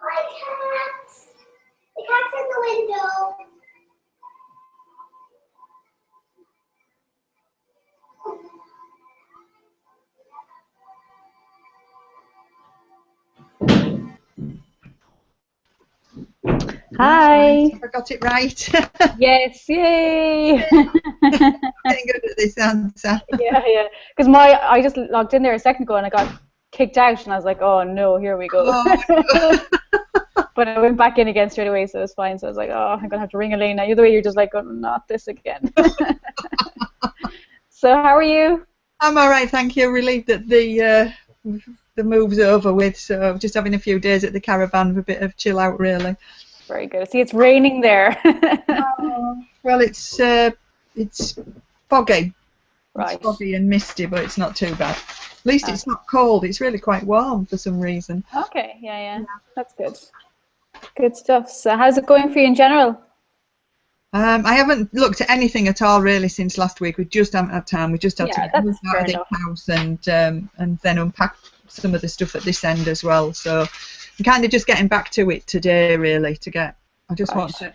Hi, cat. The cat's in the window. Hi. I got it right. Yes, yay! Getting good at this answer. Yeah. Because I just logged in there a second ago and I got kicked out and I was like, oh no, here we go. Oh, But I went back in again straight away, so it was fine. So I was like, oh, I'm gonna have to ring Elaine now. Either way, you're just like, oh, not this again. So how are you? I'm all right, thank you. Relieved that the move's over with, so just having a few days at the caravan for a bit of chill out, really. Very good. See, it's raining there. Well, it's foggy. Right. It's foggy and misty, but it's not too bad. At least it's not cold. It's really quite warm for some reason. Okay, yeah. That's good. Good stuff. So how's it going for you in general? I haven't looked at anything at all really since last week. We just haven't had time. We just had to get moved out of the house and then unpack some of the stuff at this end as well. So I'm kind of just getting back to it today, really. I just want to,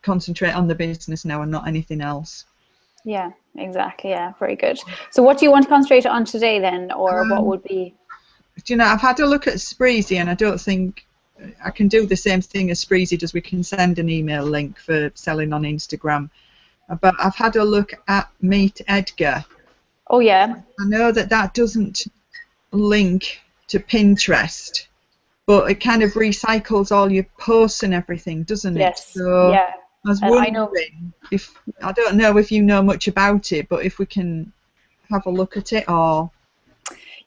concentrate on the business now and not anything else. Yeah, exactly. Yeah, very good. So what do you want to concentrate on today then, or what would be? I've had a look at Spreezy and I don't think I can do the same thing as Spreezy does. We can send an email link for selling on Instagram. But I've had a look at Meet Edgar. Oh, yeah. I know that doesn't link to Pinterest, but it kind of recycles all your posts and everything, doesn't it? Yes. So yeah. I was wondering I don't know if you know much about it, but if we can have a look at it or.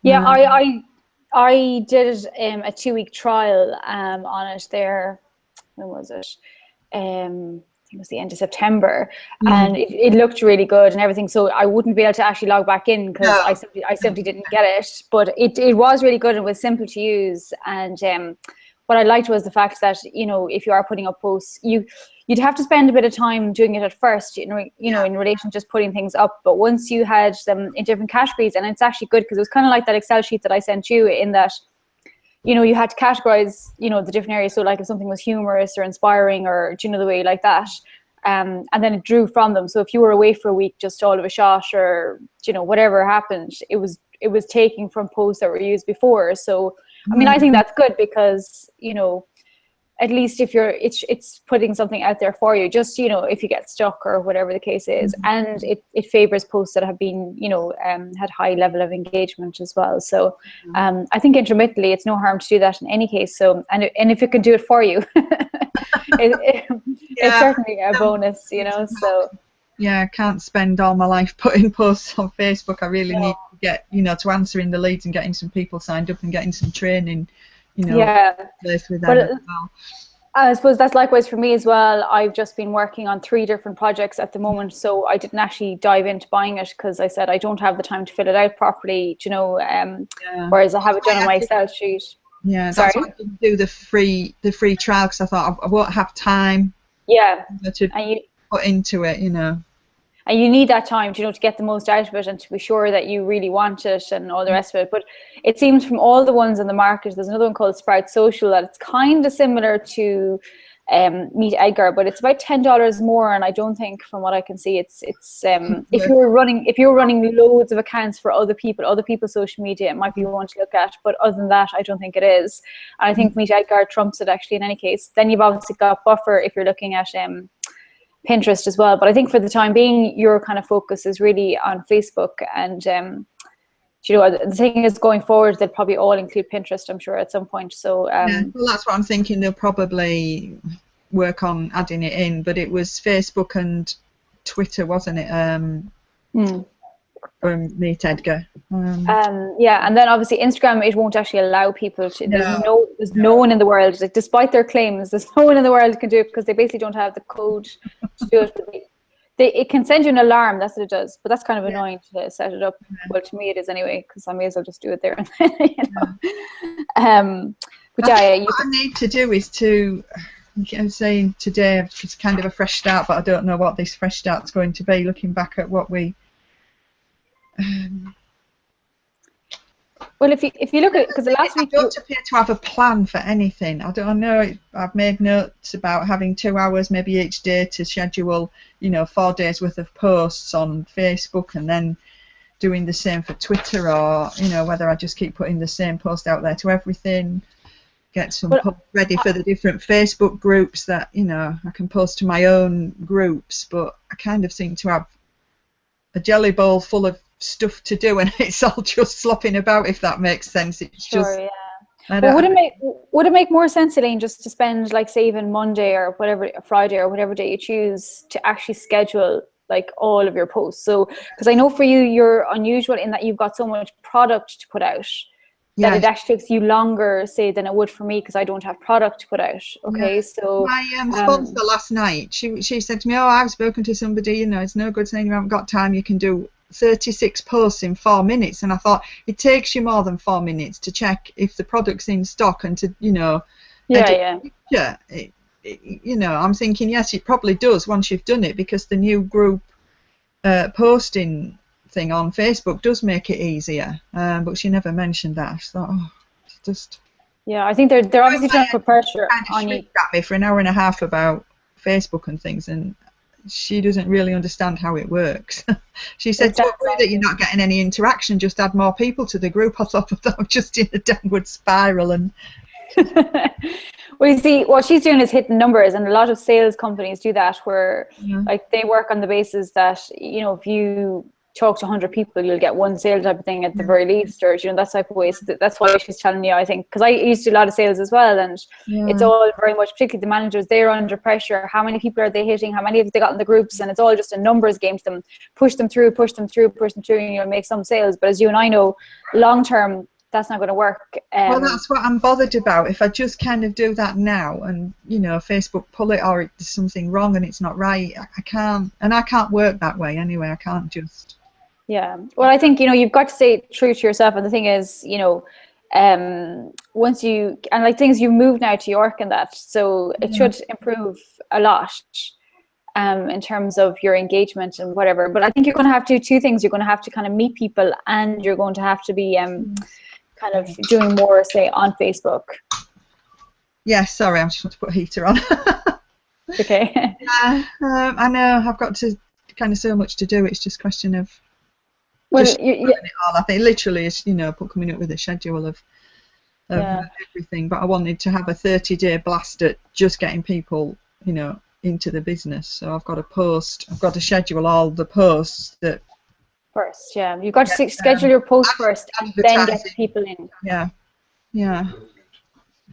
Yeah, I did a 2-week trial on it there. When was it? I think it was the end of September, and it looked really good and everything. So I wouldn't be able to actually log back in because I simply didn't get it. But it was really good and was simple to use. And what I liked was the fact that if you are putting up posts, you'd have to spend a bit of time doing it at first, in relation to just putting things up. But once you had them in different categories, and it's actually good because it was kind of like that Excel sheet that I sent you, in that, you had to categorize, the different areas. So like if something was humorous or inspiring or, the way like that, and then it drew from them. So if you were away for a week, just all of a shot or, whatever happened, it was taking from posts that were used before. So, I mean, I think that's good because, at least if it's putting something out there for you, just, if you get stuck or whatever the case is. And it favors posts that have been, had high level of engagement as well. So I think intermittently it's no harm to do that in any case. So, and if it can do it for you, it's certainly a bonus, so. Yeah, I can't spend all my life putting posts on Facebook. I really need to get, to answering the leads and getting some people signed up and getting some training, with them as well. I suppose that's likewise for me as well. I've just been working on 3 different projects at the moment, so I didn't actually dive into buying it because I said I don't have the time to fill it out properly, whereas I have it done on my Excel sheet. Yeah, that's why I didn't do the free trial, because I thought I won't have time to put into it, And you need that time, to get the most out of it and to be sure that you really want it and all the rest of it. But it seems from all the ones in the market, there's another one called Sprout Social that it's kind of similar to Meet Edgar, but it's about $10 more. And I don't think, from what I can see, it's if you're running loads of accounts for other people's social media, it might be one to look at. But other than that, I don't think it is. And I think Meet Edgar trumps it actually in any case. Then you've obviously got Buffer if you're looking at Pinterest as well, but I think for the time being your kind of focus is really on Facebook. And the thing is, going forward they'll probably all include Pinterest, I'm sure, at some point. So well, that's what I'm thinking. They'll probably work on adding it in, but it was Facebook and Twitter, wasn't it? From Meet Edgar. Yeah, and then obviously Instagram, it won't actually allow people to. There's no one in the world, like, despite their claims, there's no one in the world can do it because they basically don't have the code to do it. But it can send you an alarm. That's what it does. But that's kind of annoying to set it up. Well, to me it is anyway, because I may as well just do it there. But what I need to do is to. I'm saying today it's kind of a fresh start, but I don't know what this fresh start's going to be. Looking back at what we. Well, if you look at, because the last week I don't appear to have a plan for anything. I don't know. I've made notes about having 2 hours maybe each day to schedule, 4 days worth of posts on Facebook, and then doing the same for Twitter, or whether I just keep putting the same post out there to everything. Get some posts ready for the different Facebook groups that I can post to my own groups, but I kind of seem to have a jelly bowl full of stuff to do, and it's all just slopping about, if that makes sense. It's sure, yeah. Well, would it make more sense, Elaine, just to spend, like, say, even Monday or whatever, Friday or whatever day you choose, to actually schedule like all of your posts? So, because I know for you, you're unusual in that you've got so much product to put out that it actually takes you longer, say, than it would for me, because I don't have product to put out. Okay, so my sponsor last night, she said to me, "Oh, I've spoken to somebody. It's no good saying you haven't got time. You can do 36 posts in 4 minutes." And I thought, it takes you more than 4 minutes to check if the product's in stock and to I'm thinking, yes, it probably does once you've done it, because the new group posting thing on Facebook does make it easier, but she never mentioned that. I thought, it's just, I think they're obviously trying to put pressure on you. At me for an hour and a half about Facebook and things, and she doesn't really understand how it works. She said, "Don't worry that you're not getting any interaction, just add more people to the group." I thought that was just in a downward spiral. And well, you see, what she's doing is hitting numbers, and a lot of sales companies do that, where like they work on the basis that if you talk to 100 people, you'll get one sale type of thing at the very least, or that type of way. So that's why she's telling you, I think, because I used to do a lot of sales as well, and it's all very much, particularly the managers, they're under pressure. How many people are they hitting? How many have they got in the groups? And it's all just a numbers game to them. Push them through, and you'll make some sales. But as you and I know, long term, that's not going to work. Well, that's what I'm bothered about. If I just kind of do that now, and Facebook pull it, or there's something wrong and it's not right, I can't work that way anyway. I can't just. Yeah. Well, I think you've got to stay true to yourself, and the thing is, once you, and like things, you move now to York and that, so it should improve a lot in terms of your engagement and whatever. But I think you're going to have to do two things. You're going to have to kind of meet people, and you're going to have to be kind of doing more, say, on Facebook. Yeah, sorry, I just want to put a heater on. Okay. I know, I've got to kind of so much to do. It's just a question of it all. I think literally is coming up with a schedule of everything. But I wanted to have a 30-day blast at just getting people into the business. So I've got to schedule all the posts that first. You've got to schedule your post first, and then get the people in.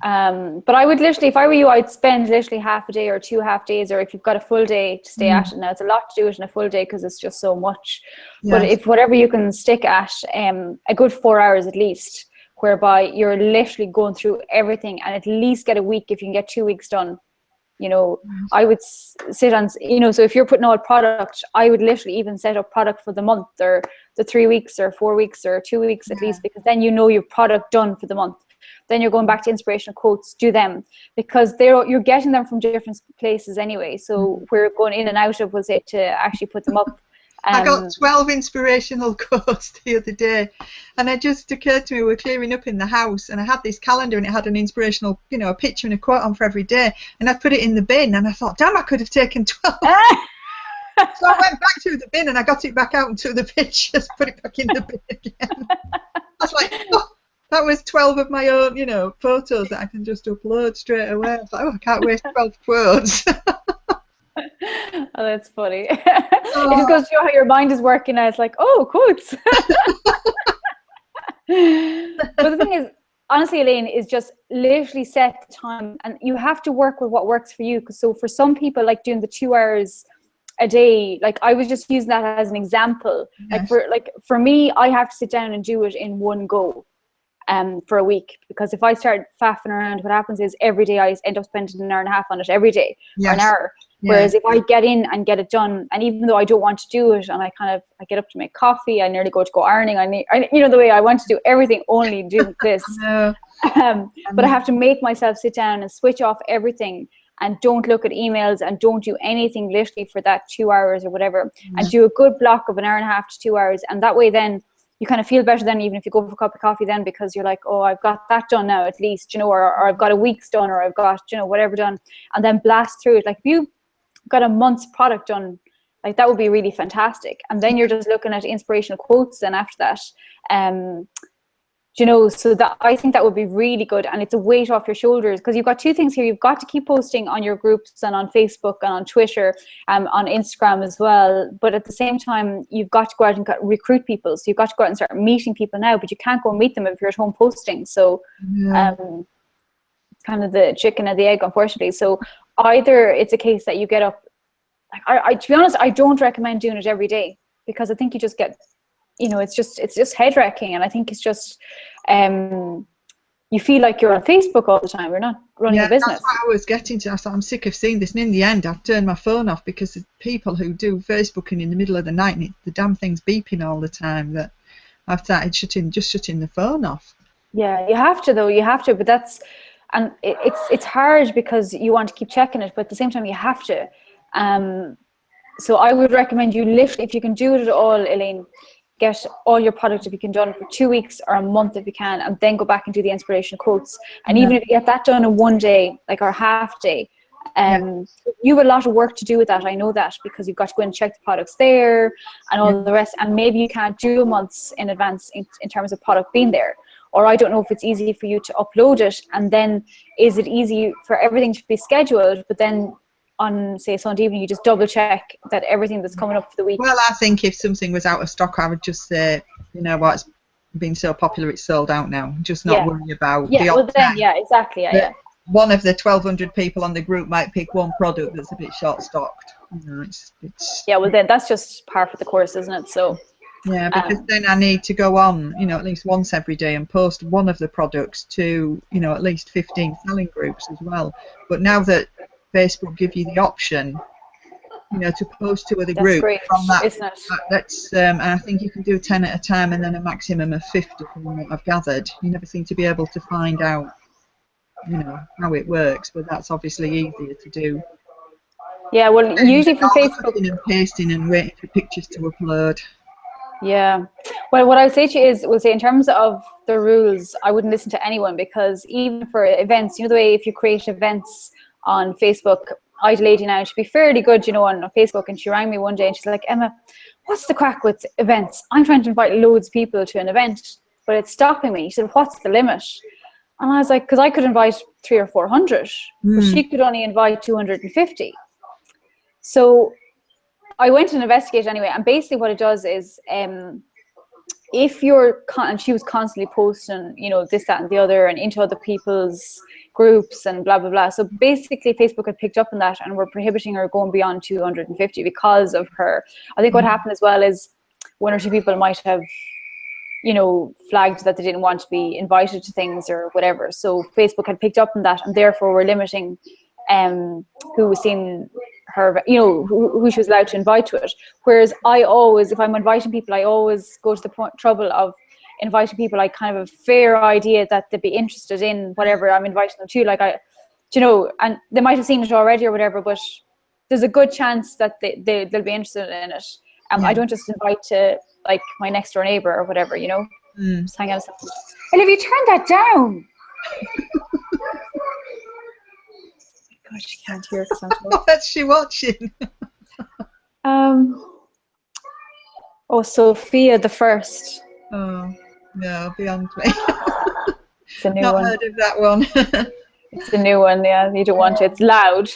But I would literally, if I were you, I'd spend literally half a day or 2 half days, or if you've got a full day to stay at it. Now, it's a lot to do it in a full day because it's just so much. But if whatever you can stick at, a good 4 hours at least, whereby you're literally going through everything, and at least get a week. If you can get 2 weeks done, I would sit on, so if you're putting all product, I would literally even set up product for the month, or the 3 weeks or 4 weeks or 2 weeks at least, because then you've product done for the month. Then you're going back to inspirational quotes, do them, because you're getting them from different places anyway. So we're going in and out of, we'll say, to actually put them up. I got 12 inspirational quotes the other day, and it just occurred to me, we're clearing up in the house, and I had this calendar, and it had an inspirational, a picture and a quote on for every day, and I put it in the bin, and I thought, damn, I could have taken 12. So I went back to the bin, and I got it back out and took the pictures, put it back in the bin again. I was like, oh, that was 12 of my own, photos that I can just upload straight away. I was like, I can't waste 12 quotes. Oh, that's funny. It just goes to show how your mind is working now. It's like, oh, quotes. But the thing is, honestly, Elaine, is just literally set the time, and you have to work with what works for you. So for some people, like doing the 2 hours a day, like I was just using that as an example. Yes. For me, I have to sit down and do it in one go. For a week, because if I start faffing around, what happens is every day I end up spending an hour and a half on it every day, or an hour. Whereas if I get in and get it done, and even though I don't want to do it, and I get up to make coffee, I nearly go ironing, the way I want to do everything, only do this. But I have to make myself sit down and switch off everything, and don't look at emails, and don't do anything literally for that 2 hours or whatever, and do a good block of an hour and a half to 2 hours, and that way then you kind of feel better then, even if you go for a cup of coffee then, because you're like, oh, I've got that done now at least, you know, or I've got a week's done, or I've got, you know, whatever done, and then blast through it. Like if you got a month's product done, like that would be really fantastic. And then you're just looking at inspirational quotes then after that. You know, so that I think that would be really good, and it's a weight off your shoulders, because you've got two things here. You've got to keep posting on your groups and on Facebook and on Twitter, on Instagram as well. But at the same time, you've got to go out and recruit people. So you've got to go out and start meeting people now, but you can't go and meet them if you're at home posting. So it's kind of the chicken and the egg, unfortunately. So either it's a case that you get up, like I to be honest, I don't recommend doing it every day, because I think you just get, you know, it's just head wrecking, and I think it's just you feel like you're on Facebook all the time. You're not running a business. That's what I was getting to. I thought, I'm sick of seeing this, and in the end I've turned my phone off, because the people who do Facebooking in the middle of the night, and the damn thing's beeping all the time, that I've started shutting the phone off. Yeah, you have to though. You have to, but that's, and it's hard because you want to keep checking it, but at the same time you have to. So I would recommend you if you can do it at all, Elaine, get all your product if you can done for 2 weeks or a month if you can, and then go back and do the inspirational quotes. And even if you get that done in one day, like, or half day, you have a lot of work to do with that. I know that, because you've got to go and check the products there and all the rest, and maybe you can't do months in advance in terms of product being there. Or I don't know if it's easy for you to upload it, and then is it easy for everything to be scheduled, but then on, say, Sunday evening, you just double check that everything that's coming up for the week. Well, I think if something was out of stock, I would just say, you know what, it's been so popular, it's sold out now. Just not worry about the well then, exactly. One of the 1,200 people on the group might pick one product that's a bit short stocked. You know, it's well then that's just par for the course, isn't it? So yeah, because then I need to go on, you know, at least once every day and post one of the products to, you know, at least 15 selling groups as well. But now that Facebook give you the option, you know, to post to other groups from that, isn't it? That's and I think you can do 10 at a time, and then a maximum of 50 from what I've gathered. You never seem to be able to find out, you know, how it works, but that's obviously easier to do. Yeah, well, usually from Facebook, cutting and pasting and waiting for pictures to upload. Yeah, well, what I would say to you is, in terms of the rules, I wouldn't listen to anyone, because even for events, you know, the way if you create events on Facebook, I had a lady now, she'd be fairly good, you know, on Facebook, and she rang me one day and she's like, Emma, what's the crack with events? I'm trying to invite loads of people to an event, but it's stopping me. She said, what's the limit? And I was like, because I could invite 300 or 400, but she could only invite 250. So I went and investigated anyway, and basically what it does is, if you're, and she was constantly posting, you know, this, that, and the other, and into other people's groups and blah, blah, blah. So basically Facebook had picked up on that and were prohibiting her going beyond 250 because of her. I think what happened as well is one or two people might have, you know, flagged that they didn't want to be invited to things or whatever. So Facebook had picked up on that, and therefore were limiting who was seeing her, you know, who she was allowed to invite to it. Whereas I always, if I'm inviting people, I always go to the trouble of inviting people I kind of have a fair idea that they'd be interested in whatever I'm inviting them to. Like, you know, and they might have seen it already or whatever, but there's a good chance that they'll be interested in it. I don't just invite to, like, my next door neighbor or whatever, you know. Just hang out a second. And if you turn that down. God, she can't hear because I'm talking. What's she watching? Sophia the First. Oh, no, beyond me. It's a new Not one. heard of that one. It's a new one, yeah. You don't want it. It's loud.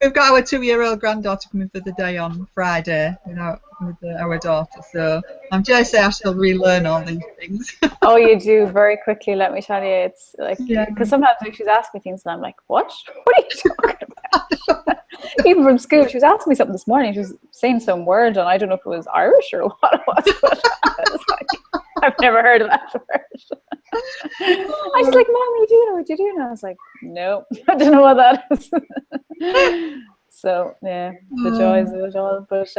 We've got our 2-year-old granddaughter coming for the day on Friday with our daughter, so I'm just saying I shall relearn all these things. Oh, you do very quickly, let me tell you. It's like, because sometimes like, she's asking me things and I'm like, what are you talking about? Even from school, she was asking me something this morning. She was saying some word, and I don't know if it was Irish or what it was, but I was like, I've never heard of that word. I was like, Mom, you do know what you do? And I was like, no, I don't know what that is. So yeah, the joys of it all. But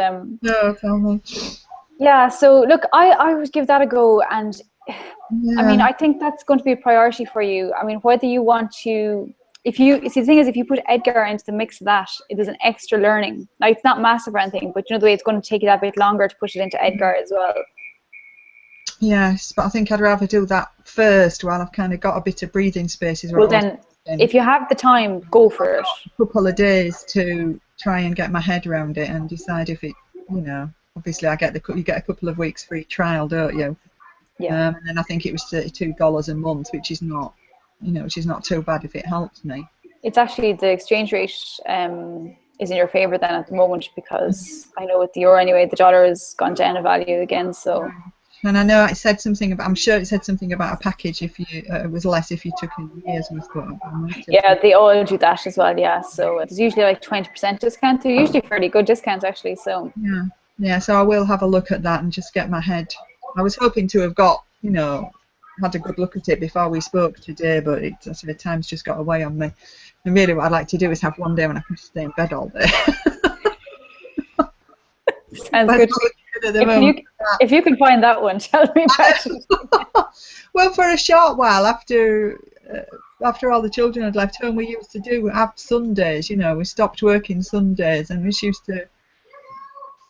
no, tell me. Yeah, so look, I would give that a go, and I mean, I think that's going to be a priority for you. I mean, whether you want to, if you see, the thing is, if you put Edgar into the mix of that, it is an extra learning. Like, it's not massive or anything, but you know the way it's going to take you that bit longer to push it into Edgar as well. Yes, but I think I'd rather do that first while I've kind of got a bit of breathing space. Well, then, if you have the time, go for it. A couple of days to try and get my head around it and decide if it, you know, obviously you get a couple of weeks free trial, don't you? Yeah. And then I think it was $32 a month, which is not, you know, which is not too bad if it helps me. It's actually the exchange rate is in your favour then at the moment, because I know with the euro anyway, the dollar has gone down in value again. So. And I know it said something about. I'm sure it said something about a package if you it was less if you took a year's worth. Yeah, they all do that as well. Yeah, so it's usually like 20% discount. They're usually fairly good discounts actually. So. Yeah. So I will have a look at that and just get my head. I was hoping to have got, you know, had a good look at it before we spoke today, but the time's just got away on me. And really, what I'd like to do is have one day when I can just stay in bed all day. Sounds good. If you can find that one, tell me about it. Well, for a short while after all the children had left home, we used to have Sundays. You know, we stopped working Sundays, and we used to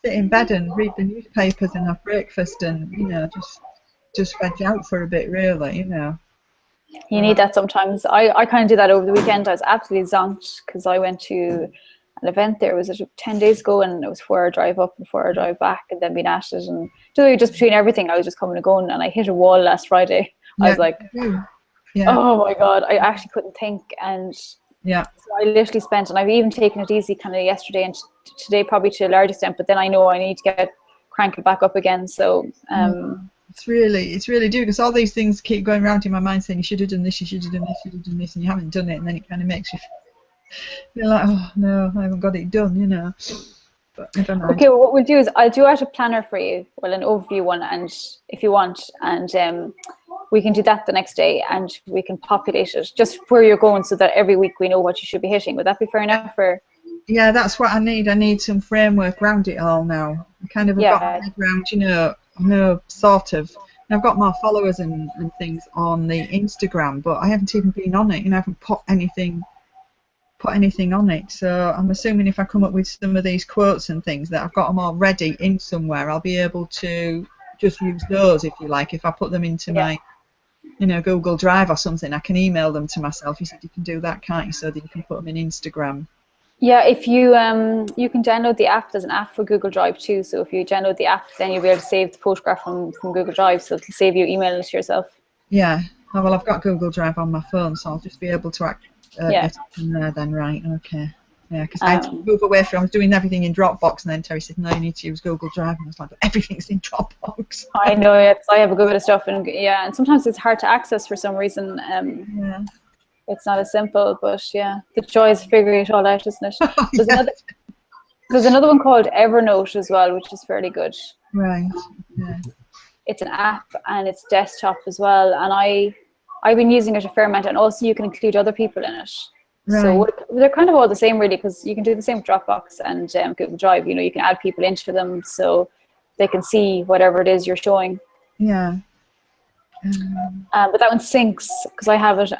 sit in bed and read the newspapers and have breakfast, and you know, just veg out for a bit, really. You know. You need that sometimes. I kind of did that over the weekend. I was absolutely zonked because I went to an event there. Was it 10 days ago, and it was 4-hour drive up and 4-hour drive back, and then being at it, and just between everything, I was just coming and going, and I hit a wall last Friday. I was like, oh my god, I actually couldn't think, and so I literally spent, and I've even taken it easy kind of yesterday and today probably to a large extent, but then I know I need to crank it back up again. So it's really due, because all these things keep going around in my mind saying you should have done this, you should have done this, you should have done this, and you haven't done it, and then it kind of makes you feel like, oh no, I haven't got it done, you know. But I don't know. Okay, well, what we'll do is I'll do out a planner for you, well, an overview one, and if you want, and we can do that the next day, and we can populate it just where you're going, so that every week we know what you should be hitting. Would that be fair enough? Or yeah, that's what I need. I need some framework around it all now. I kind of have got my head around, you know, sort of. I've got more followers and things on the Instagram, but I haven't even been on it, and I haven't put anything on it. So I'm assuming if I come up with some of these quotes and things that I've got them already in somewhere, I'll be able to just use those, if you like. If I put them into my, you know, Google Drive or something, I can email them to myself. You said you can do that, can't you? So that you can put them in Instagram. Yeah, if you you can download the app. There's an app for Google Drive too. So if you download the app, then you'll be able to save the photograph from Google Drive. So it'll save you emailing it to yourself. Yeah. Oh, well, I've got Google Drive on my phone, so I'll just be able to get it in there then, right? Okay. Yeah, because I had to move away from. I was doing everything in Dropbox, and then Terry said, "No, you need to use Google Drive." And I was like, "Everything's in Dropbox." I know it. I have a good bit of stuff, and and sometimes it's hard to access for some reason. It's not as simple, but the joy is figuring it all out, isn't it? There's another one called Evernote as well, which is fairly good. Right. Yeah. It's an app, and it's desktop as well, and I've been using it a fair amount, and also you can include other people in it. Right. So they're kind of all the same, really, because you can do the same with Dropbox and Google Drive. You know, you can add people into them so they can see whatever it is you're showing. Yeah. But that one syncs because I have it.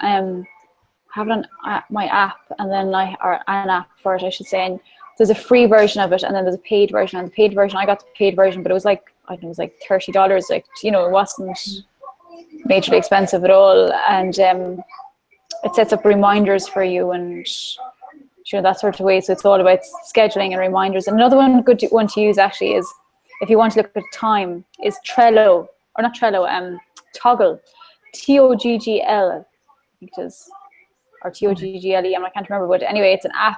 Have it on my app, and then or an app for it, I should say. And there's a free version of it, and then there's a paid version. And the paid version, I got the paid version, but it was like, I don't know, it was like $30. Like, you know, it wasn't majorly expensive at all. And it sets up reminders for you, and you know, that sort of way. So it's all about scheduling and reminders. And another good one to use actually is, if you want to look at time, is Trello, or not Trello, Toggle, Toggle, I think it is. Or Toggle, I can't remember, but anyway, it's an app,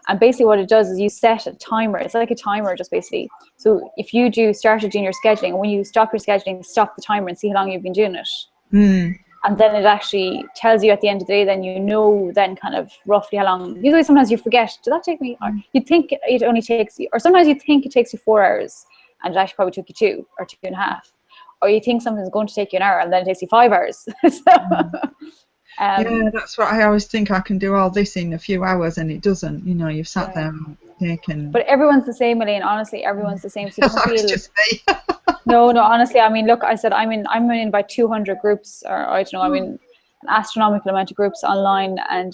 and basically what it does is you set a timer. It's like a timer, just basically. So if you started doing your scheduling, and when you stop your scheduling, stop the timer and see how long you've been doing it. And then it actually tells you at the end of the day, then you know then kind of roughly how long. Usually sometimes you forget, did that take me? Or you think it only takes you, or sometimes you think it takes you 4 hours, and it actually probably took you 2 or 2.5. Or you think something's going to take you an hour, and then it takes you 5 hours. Yeah, that's what I always think. I can do all this in a few hours, and it doesn't. You know, you've sat there and taken. But everyone's the same, Elaine. Honestly, everyone's the same. So don't That's feel... just me. No, honestly, I mean, look, I said I'm in about 200 groups, or I don't know, I'm in an astronomical amount of groups online, and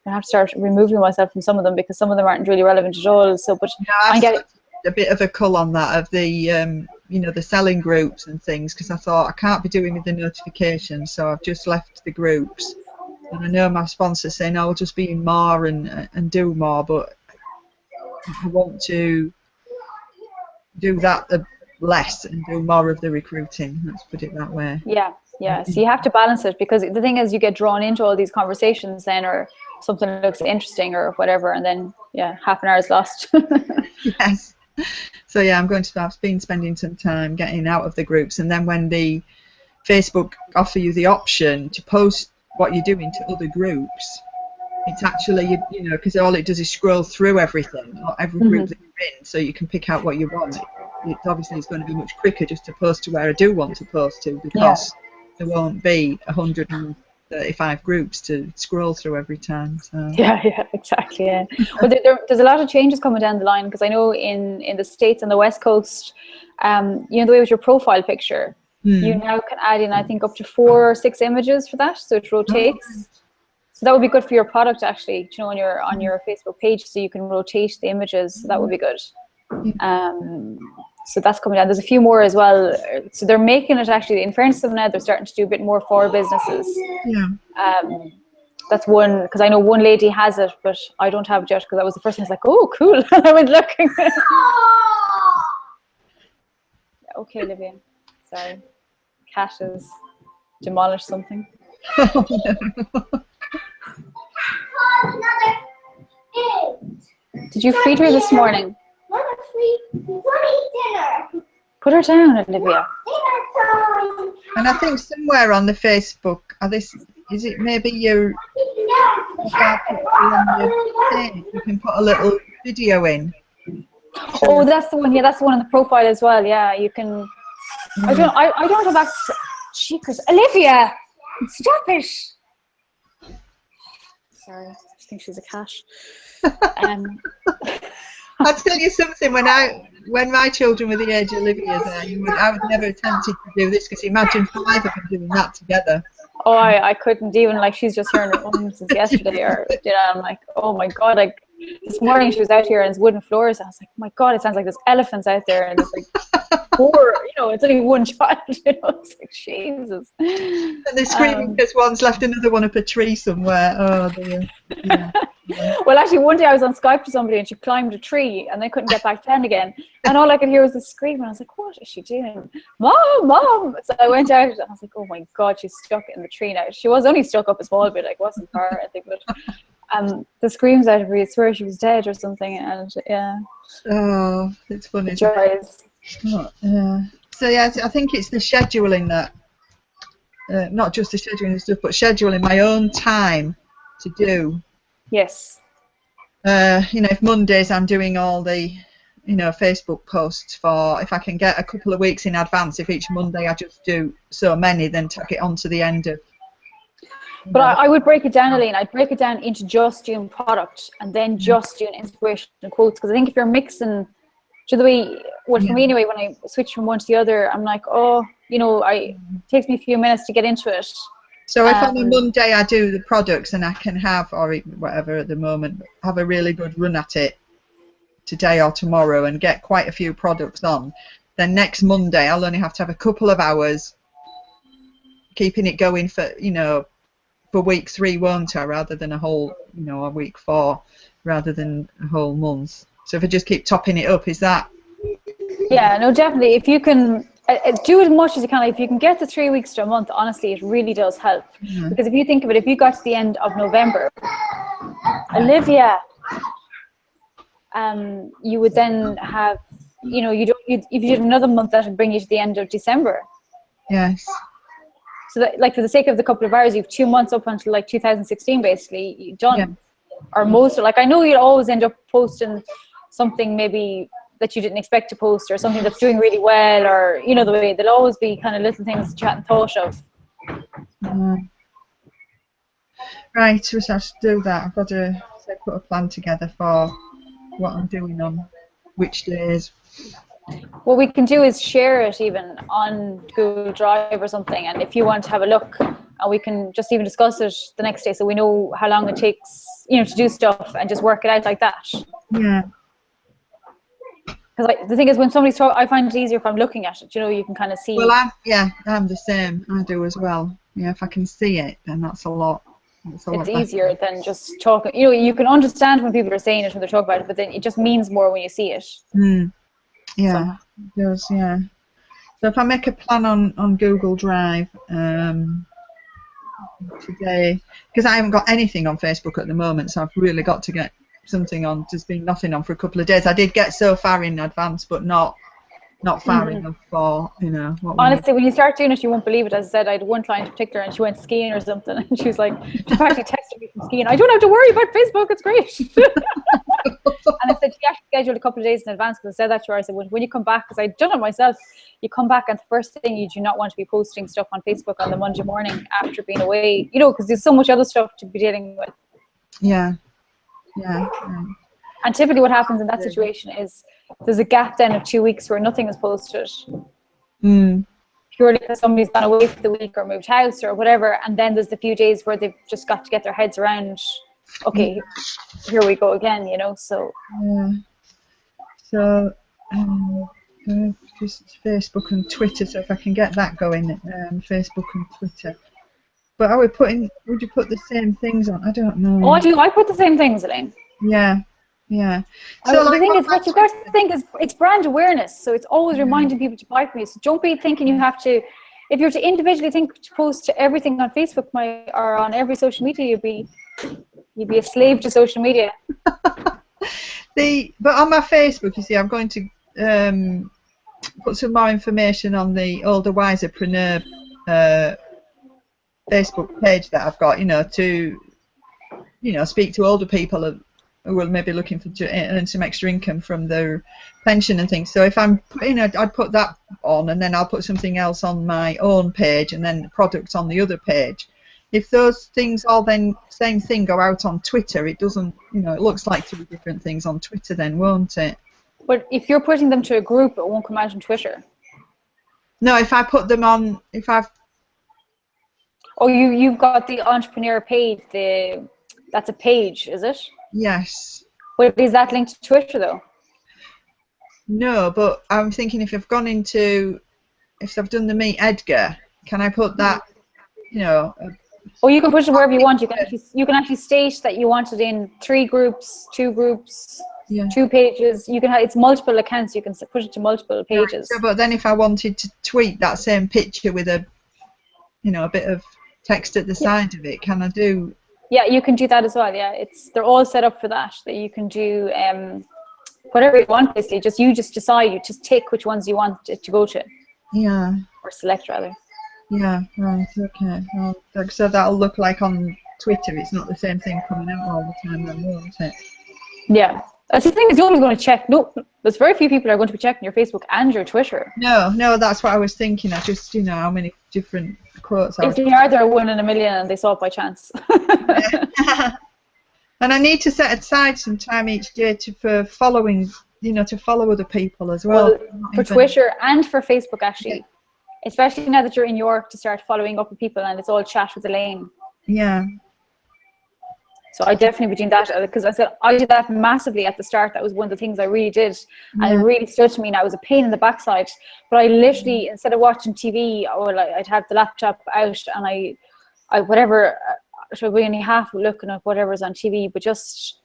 I have to start removing myself from some of them because some of them aren't really relevant at all. So, but I get a bit of a cull on that of the the selling groups and things, because I thought I can't be doing with the notifications, so I've just left the groups. And I know my sponsor's saying I'll just be in more and do more, but I want to do that less and do more of the recruiting. Let's put it that way. Yeah. So you have to balance it, because the thing is, you get drawn into all these conversations then, or something looks interesting or whatever, and then half an hour is lost. Yes. So yeah, I've been spending some time getting out of the groups, and then when the Facebook offer you the option to post what you're doing to other groups, it's actually, because all it does is scroll through everything, not every group that you're in, so you can pick out what you want. Obviously it's going to be much quicker just to post to where I do want to post to, because there won't be 135 groups to scroll through every time. So. Yeah, exactly. Yeah. Well, there's a lot of changes coming down the line, because I know in the States on the West Coast, the way with your profile picture, you now can add in, I think, up to 4 or 6 images for that, so it rotates. So that would be good for your product, actually, when you're on your Facebook page, so you can rotate the images. So that would be good. So that's coming down. There's a few more as well. So they're making it, actually, in fairness to them now, they're starting to do a bit more for businesses. Yeah. That's one, because I know one lady has it, but I don't have it yet, because that was the first thing I was like, oh, cool. I went looking. Okay, Olivia. Sorry. Cat has demolished something. Did you feed her this morning? Put her down, Olivia. And I think somewhere on the Facebook, is it maybe you can put a little video in? Oh, that's the one. Yeah, that's the one in the profile as well. Yeah, you can. I don't have access. Cheekers, Olivia, stop it. Sorry, I think she's a cat. I'll tell you something. When my children were the age of Olivia's, I would never attempted to do this, because imagine 5 of them doing that together. Oh, I couldn't even, she's just here on her own since yesterday, or I'm like, oh my god, this morning she was out here on his wooden floors. I was like, oh my god, it sounds like there's elephants out there, and it's 4, it's only one child, it's like, Jesus. And they're screaming because one's left another one up a tree somewhere. Oh, dear. Yeah. Well, actually, one day I was on Skype to somebody, and she climbed a tree, and they couldn't get back down again. And all I could hear was the scream, and I was like, what is she doing? Mom, Mom! So I went out, and I was like, oh my god, she's stuck in the tree now. She was only stuck up a small bit, wasn't far, I think, but the screams out of her, I swear she was dead or something, and yeah. Oh, it's funny. The joys. So yeah, I think it's the scheduling that, not just the scheduling and stuff, but scheduling my own time to do. Yes. If Mondays I'm doing all the, Facebook posts for, if I can get a couple of weeks in advance, if each Monday I just do so many, then tack it on to the end of. But I would break it down, Elaine. I'd break it down into just doing product and then just doing inspiration and quotes, because I think if you're mixing, for me anyway, when I switch from one to the other, I'm like, it takes me a few minutes to get into it. So if on a Monday I do the products and I can have, or whatever at the moment, have a really good run at it today or tomorrow and get quite a few products on, then next Monday I'll only have to have a couple of hours keeping it going for, for week 3, won't I, rather than a whole, a week 4, rather than a whole month. So if I just keep topping it up, is that? Yeah, no, definitely. If you can do as much as you can, if you can get to 3 weeks to a month, honestly, it really does help. Mm-hmm. Because if you think of it, if you got to the end of November, Olivia, you would then have, if you did another month, that would bring you to the end of December. Yes. So that, for the sake of the couple of hours, you have 2 months up until 2016, basically, you're done. Yeah. Or most, I know you'll always end up posting something maybe that you didn't expect to post, or something that's doing really well, or the way there'll always be kind of little things that you hadn't thought of. Right, so I have to do that. I've got to put a plan together for what I'm doing on which days. What we can do is share it even on Google Drive or something, and if you want to have a look, we can just even discuss it the next day, so we know how long it takes, to do stuff, and just work it out like that. Yeah. Because the thing is, when somebody's talking, I find it easier if I'm looking at it. You know, you can kind of see. Well, I'm the same. I do as well. Yeah, if I can see it, then that's a lot. It's easier than just talking. You know, you can understand when people are saying it when they're talking about it, but then it just means more when you see it. Yeah, it does. Yeah. So if I make a plan on Google Drive today, because I haven't got anything on Facebook at the moment, so I've really got to get something on. There's been nothing on for a couple of days. I did get so far in advance, but not far enough for, you know, what honestly, when you start doing it, you won't believe it. As I said, I had one client in particular, and she went skiing or something, and she was like, she actually texted me from skiing. I don't have to worry about Facebook. It's great. And I said, she actually scheduled a couple of days in advance, because I said that to her. I said, when you come back, because I'd done it myself, you come back, and the first thing, you do not want to be posting stuff on Facebook on the Monday morning after being away, you know, because there's so much other stuff to be dealing with. Yeah. And typically what happens in that situation is there's a gap then of 2 weeks where nothing is posted. Purely because somebody's gone away for the week or moved house or whatever, and then there's the few days where they've just got to get their heads around, okay, here we go again, you know. So just Facebook and Twitter, so if I can get that going, Facebook and Twitter. But would you put the same things on? I don't know. Oh, I do. I put the same things, Elaine. Yeah. So the thing is, what you've got to think is, it's brand awareness. So it's always reminding people to buy from you. So don't be thinking you have to, if you're to individually think to post everything on Facebook or on every social media, you'd be a slave to social media. But on my Facebook, you see, I'm going to put some more information on the Older Wiserpreneur Facebook page that I've got, you know, to, you know, speak to older people who are maybe looking to earn some extra income from their pension and things. So if I'm putting, I'd put that on, and then I'll put something else on my own page, and then products on the other page. If those things all then same thing go out on Twitter, it doesn't, you know, it looks like 2 different things on Twitter then, won't it? But if you're putting them to a group, it won't come out on Twitter. No, if I put them on, Oh, you've got the entrepreneur page. That's a page, is it? Yes. But is that linked to Twitter though? No, but I'm thinking if I've done the Meet Edgar, can I put that, you know? Oh, you can push it wherever you want. You can actually state that you want it in 3 groups, 2 groups, 2 pages. You can it's multiple accounts. You can push it to multiple pages. So, but then if I wanted to tweet that same picture with a bit of text at the side of it, can I do? Yeah, you can do that as well. Yeah, they're all set up for that. That you can do whatever you want. Basically, you just decide. You just take which ones you want it to go to. Yeah. Or select rather. Yeah. Right. Okay. Well, so that'll look like on Twitter. It's not the same thing coming out all the time, then, won't it? Yeah. That's the thing is, nobody's going to check. No, there's very few people are going to be checking your Facebook and your Twitter. No, that's what I was thinking. I just, how many different quotes. If they are, they're 1 in a million, and they saw it by chance. And I need to set aside some time each day for following, to follow other people as well. For Twitter and for Facebook, actually. Yeah. Especially now that you're in York, to start following up with people, and it's all chat with Elaine. Yeah. So I definitely be doing that, because I said I did that massively at the start. That was one of the things I really did, and it really stood to me. And I was a pain in the backside, but I literally, instead of watching TV, I'd have the laptop out, and I whatever, so we only half looking at whatever's on TV, but just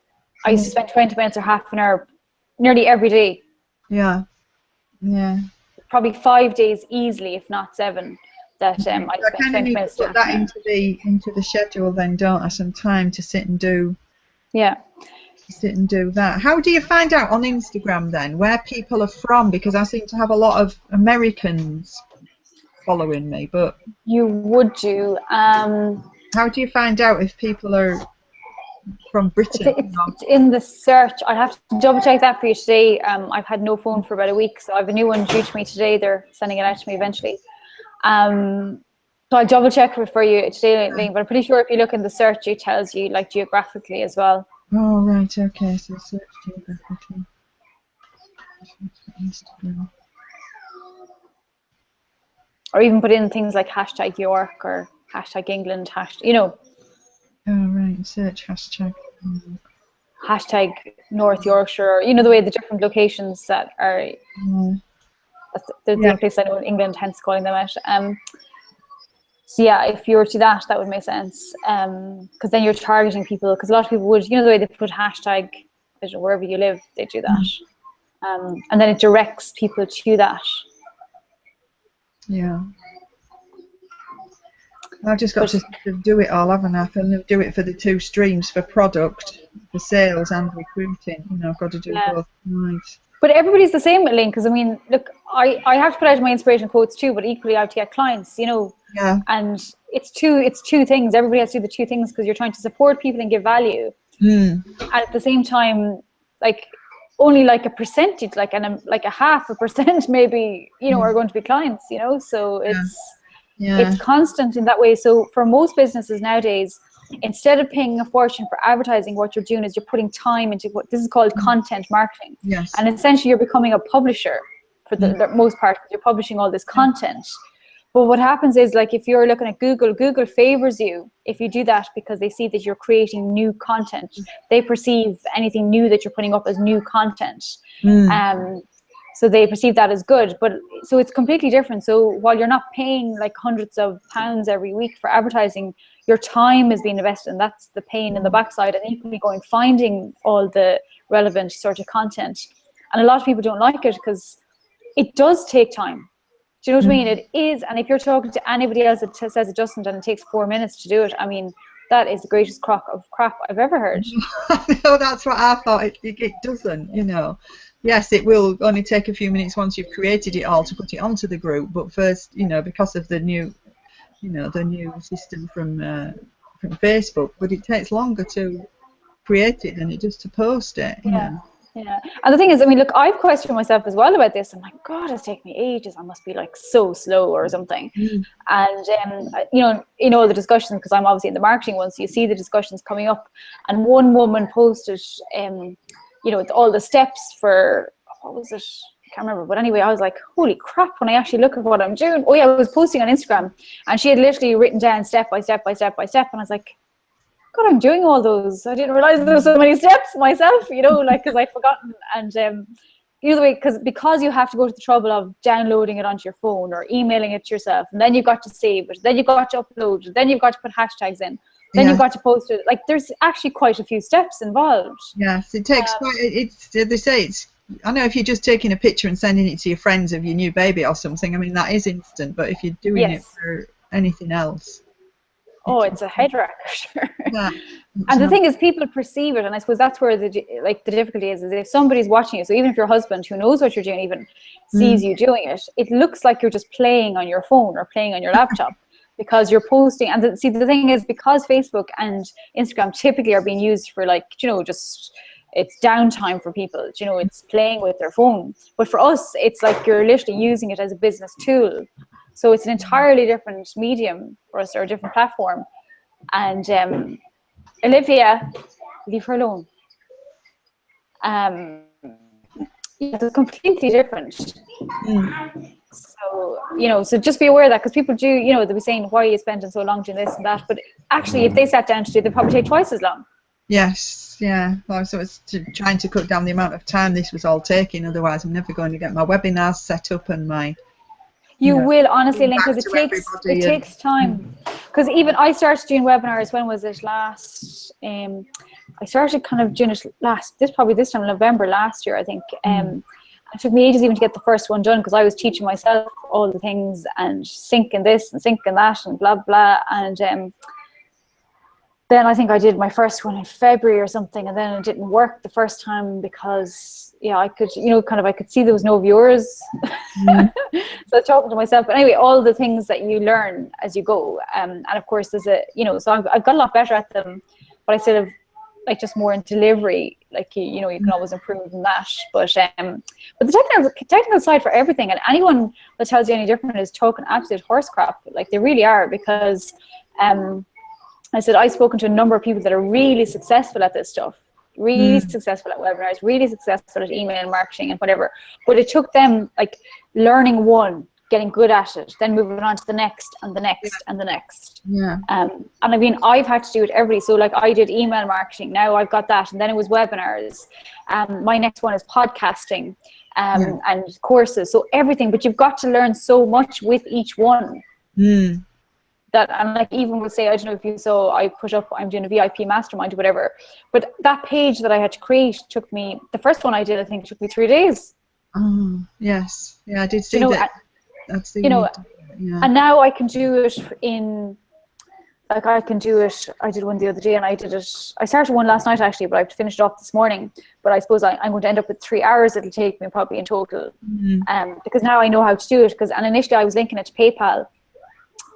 I used to spend 20 minutes or half an hour nearly every day. Yeah. Probably 5 days easily, if not 7. That I spent 20 minutes to put that into the schedule then, don't I? Some time to sit and do. Yeah. Sit and do that. How do you find out on Instagram then where people are from? Because I seem to have a lot of Americans following me, but you would do. How do you find out if people are from Britain? It's in the search. I'd have to double check that for you today. I've had no phone for about a week, so I have a new one due to me today. They're sending it out to me eventually. So I'll double check it for you today, Elaine, but I'm pretty sure if you look in the search, it tells you like geographically as well. Oh, right, okay, so search geographically. Instagram. Or even put in things like hashtag York or hashtag England, Oh, right, search hashtag. Hashtag North Yorkshire, you know, the way the different locations that are, the only place I know in England, hence calling them out. So yeah, if you were to that would make sense. Because then you're targeting people, because a lot of people would, you know, the way they put hashtag, wherever you live, they do that. And then it directs people to that. Yeah. I've just got to do it all, haven't I? And do it for the 2 streams, for product, for sales and recruiting. You know, I've got to do both. Right. But everybody's the same, Elaine, because I mean, look, I have to put out my inspiration quotes too, but equally I have to get clients, you know. Yeah. And it's two things. Everybody has to do the 2 things, because you're trying to support people and give value. And at the same time, like, only like a percentage, like a 0.5% maybe, you know, are going to be clients, you know. So it's constant in that way. So for most businesses nowadays, instead of paying a fortune for advertising, what you're doing is you're putting time into what this is called content marketing. Yes. And essentially you're becoming a publisher for the most part, because you're publishing all this content. But what happens is, like, if you're looking at Google favors you if you do that, because they see that you're creating new content. They perceive anything new that you're putting up as new content. So they perceive that as good. But so it's completely different. So while you're not paying like hundreds of pounds every week for advertising, your time is being invested, and that's the pain in the backside. And equally going finding all the relevant sort of content. And a lot of people don't like it because it does take time. Do you know what I mean? It is. And if you're talking to anybody else that says it doesn't, and it takes 4 minutes to do it, I mean, that is the greatest crock of crap I've ever heard. No, that's what I thought. It doesn't, you know. Yes, it will only take a few minutes once you've created it all to put it onto the group. But first, you know, because of the new, you know, the new system from Facebook, but it takes longer to create it than it does to post it. You know. Yeah, and the thing is, I mean, look, I've questioned myself as well about this. I'm like, God, it's taken me ages. I must be like so slow or something. And you know, in all the discussions, because I'm obviously in the marketing one, so you see the discussions coming up. And one woman posted, you know, all the steps for, what was it? I can't remember. But anyway, I was like, holy crap! When I actually look at what I'm doing, oh yeah, I was posting on Instagram, and she had literally written down step by step by step by step, and I was like, God, I'm doing all those. I didn't realize there were so many steps myself, you know, like, because I'd forgotten. And you know, the way, because you have to go to the trouble of downloading it onto your phone or emailing it to yourself, and then you've got to save it, then you've got to upload it, then you've got to put hashtags in, then you've got to post it. Like, there's actually quite a few steps involved. Yes, it takes quite. They say it's. I know if you're just taking a picture and sending it to your friends of your new baby or something, I mean, that is instant. But if you're doing it for anything else. Oh, it's a head wrecker, sure. Yeah. And the thing is, people perceive it, and I suppose that's where the difficulty is if somebody's watching you. So even if your husband, who knows what you're doing, even sees you doing it, it looks like you're just playing on your phone or playing on your laptop because you're posting. And the thing is, because Facebook and Instagram typically are being used for, like, you know, just it's downtime for people. You know, it's playing with their phone. But for us, it's like you're literally using it as a business tool. So it's an entirely different medium for us, or a different platform. And Olivia, leave her alone. It's completely different. So, you know, so just be aware of that, because people do, you know, they'll be saying, why are you spending so long doing this and that? But actually, if they sat down to do it, they'd probably take twice as long. Yes, yeah. Well, so it's trying to cut down the amount of time this was all taking. Otherwise, I'm never going to get my webinars set up and my... You will, honestly, Elaine, because it takes time. Because even I started doing webinars, when was it last? I started kind of doing it this time, November last year, I think. It took me ages even to get the first one done, because I was teaching myself all the things and syncing this and syncing that and blah, blah. And then I think I did my first one in February or something, and then it didn't work the first time because, yeah, I could, you know, I could see there was no viewers. So I was talking to myself. But anyway, all the things that you learn as you go. And of course, there's so I've got a lot better at them, but I still have, like, just more in delivery. Like, you know, you can always improve in that. But the technical side for everything, and anyone that tells you any different is talking absolute horse crap. Like, they really are, because I said, I've spoken to a number of people that are really successful at this stuff, really successful at webinars, really successful at email marketing and whatever. But it took them, like, learning one getting good at it, then moving on to the next and the next and the next. Yeah. And I mean, I've had to do it every, so like I did email marketing, now I've got that, and then it was webinars. My next one is podcasting, and courses, so everything, but you've got to learn so much with each one. That, and like even would say, I don't know if you saw, I put up, I'm doing a VIP mastermind or whatever, but that page that I had to create took me, the first one I did, I think it took me 3 days. Oh, yes. Yeah, I did see that. That's the, and now I can do it in, like I can do it, I did one the other day, and I started one last night actually, but I've finished it off this morning, but I suppose I'm going to end up with 3 hours it'll take me probably in total, because now I know how to do it, and initially I was linking it to PayPal,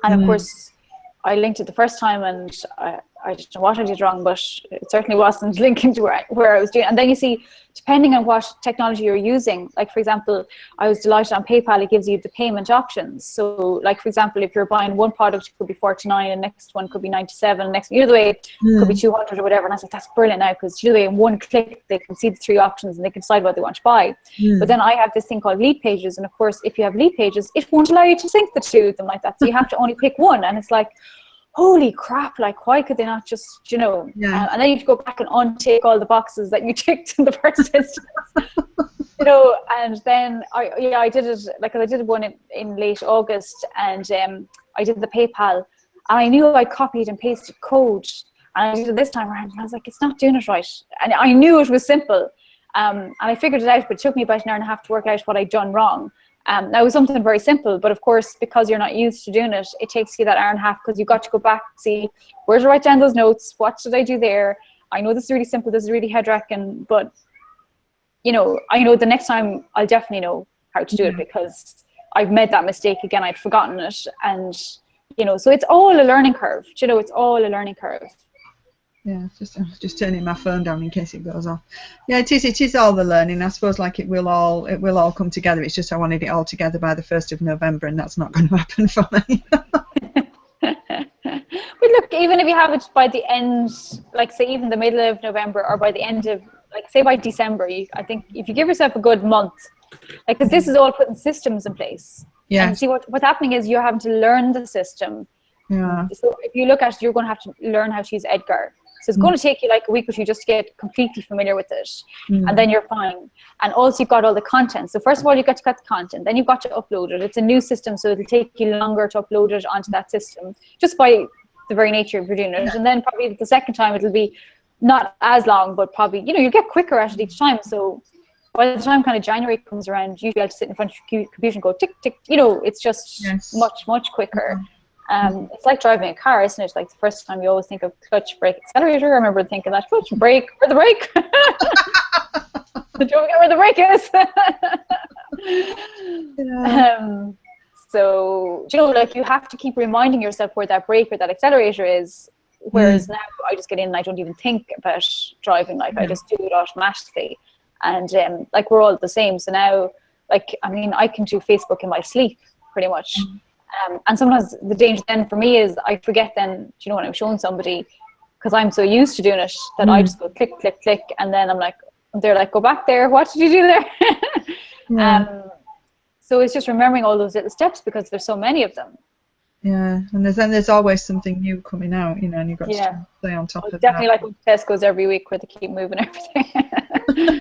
and of course I linked it the first time, and I don't know what I did wrong, but it certainly wasn't linking to where I was doing. And then you see, depending on what technology you're using, like for example, I was delighted on PayPal, it gives you the payment options. So like for example, if you're buying one product, it could be 49, and next one could be 97, next, the way it could be 200 or whatever. And I was like, that's brilliant now, because the way in one click they can see the 3 options and they can decide what they want to buy. But then I have this thing called lead pages, and of course if you have lead pages, it won't allow you to sync the 2 of them like that, so you have to only pick one, and it's like, holy crap, like why could they not just, and then you have to go back and untick all the boxes that you ticked in the first instance. And then I did it, like I did one in late August, and I did the PayPal, and I knew I copied and pasted code, and I did it this time around, and I was like, it's not doing it right, and I knew it was simple, and I figured it out, but it took me about an hour and a half to work out what I'd done wrong. That was something very simple, but of course, because you're not used to doing it, it takes you that hour and a half, because you've got to go back and see, where did I write down those notes? What did I do there? I know this is really simple, this is really head-wrecking, but, I know the next time I'll definitely know how to do it, because I've made that mistake again, I'd forgotten it, and, so it's all a learning curve, it's all a learning curve. Yeah, just turning my phone down in case it goes off. Yeah, it is all the learning. I suppose like it will all come together. It's just I wanted it all together by the 1st of November, and that's not going to happen for me. But look, even if you have it by the end, like say even the middle of November, or by the end of, like say by December, I think if you give yourself a good month, like, because this is all putting systems in place. Yeah. And see what's happening is you're having to learn the system. Yeah. So if you look at it, you're going to have to learn how to use Edgar. So it's going to take you like a week or 2 just to get completely familiar with it, and then you're fine. And also you've got all the content. So first of all, you've got to cut the content, then you've got to upload it. It's a new system, so it'll take you longer to upload it onto that system, just by the very nature of doing it. And then probably the second time it'll be not as long, but probably, you'll get quicker at it each time. So by the time kind of January comes around, you have to sit in front of your computer and go tick, tick, it's just much, much quicker. It's like driving a car, isn't it? Like the first time you always think of clutch, brake, accelerator. I remember thinking that clutch, brake, where the brake? Don't forget where the brake is. So, like you have to keep reminding yourself where that brake or that accelerator is. Whereas now I just get in and I don't even think about driving. Like I just do it automatically. And like we're all the same. So now, like, I mean, I can do Facebook in my sleep pretty much. And sometimes the danger then for me is I forget then, when I'm showing somebody, because I'm so used to doing it, that I just go click, click, click, and then they're like, go back there, what did you do there? So it's just remembering all those little steps, because there's so many of them. Yeah, and there's always something new coming out, and you've got to stay on top of definitely that. Like Tesco's every week, where they keep moving everything.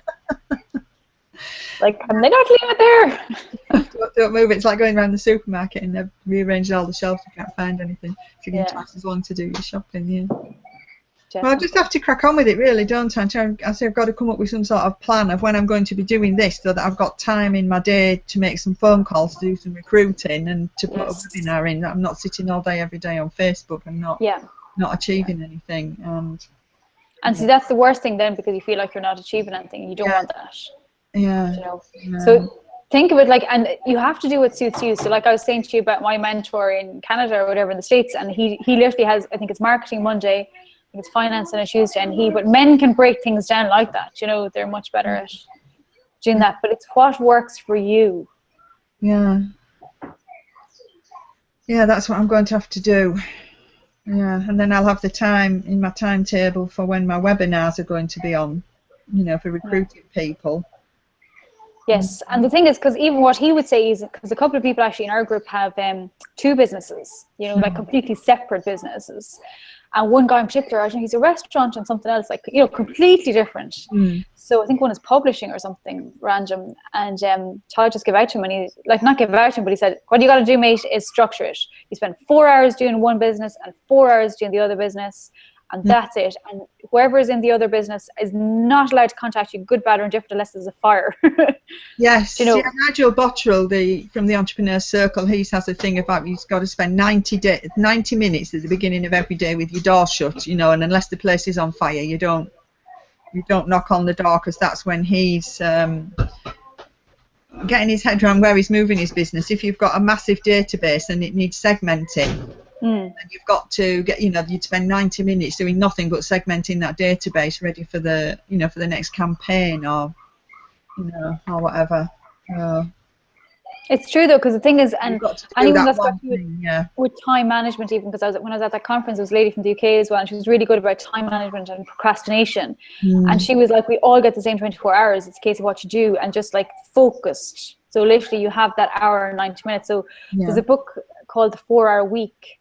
Like, can they not leave it there? Don't move it. It's like going around the supermarket and they've rearranged all the shelves. You can't find anything. So you can twice as long to do your shopping. Yeah. Well, I just have to crack on with it, really, don't I? I say I've got to come up with some sort of plan of when I'm going to be doing this, so that I've got time in my day to make some phone calls, to do some recruiting, and to put a webinar in. That I'm not sitting all day every day on Facebook and not achieving anything. And see, that's the worst thing then, because you feel like you're not achieving anything. You don't want that. Yeah. So think of it like, and you have to do what suits you. So like I was saying to you about my mentor in Canada or whatever in the States, and he literally has, I think it's marketing Monday, I think it's finance on a Tuesday, and but men can break things down like that. They're much better at doing that. But it's what works for you. Yeah, that's what I'm going to have to do. Yeah, and then I'll have the time in my timetable for when my webinars are going to be on, for recruiting people. Yes, and the thing is, because even what he would say is, because a couple of people actually in our group have 2 businesses, you know, like completely separate businesses. And one guy in particular, I think he's a restaurant and something else, like, you know, completely different. So I think one is publishing or something random. And Todd just gave out to him, and he's like, not give out to him, but he said, what you got to do, mate, is structure it. You spend 4 hours doing one business and 4 hours doing the other business. And that's it. And whoever is in the other business is not allowed to contact you, good, bad, or indifferent, unless there's a fire. Yes. You know, yeah, Nigel Bottrell, from the Entrepreneur Circle, he has a thing about you've got to spend 90 minutes at the beginning of every day with your door shut, you know, and unless the place is on fire, you don't knock on the door, because that's when he's getting his head around where he's moving his business. If you've got a massive database and it needs segmenting, and you've got to get, you know, you'd spend 90 minutes doing nothing but segmenting that database ready for the, you know, for the next campaign, or, you know, or whatever. It's true though, because the thing is, and anyone that's got to do with time management, even because when I was at that conference, there was a lady from the UK as well, and she was really good about time management and procrastination. And she was like, we all get the same 24 hours. It's a case of what you do, and just like focused. So literally you have that hour and 90 minutes. So there's a book called The 4-Hour Week,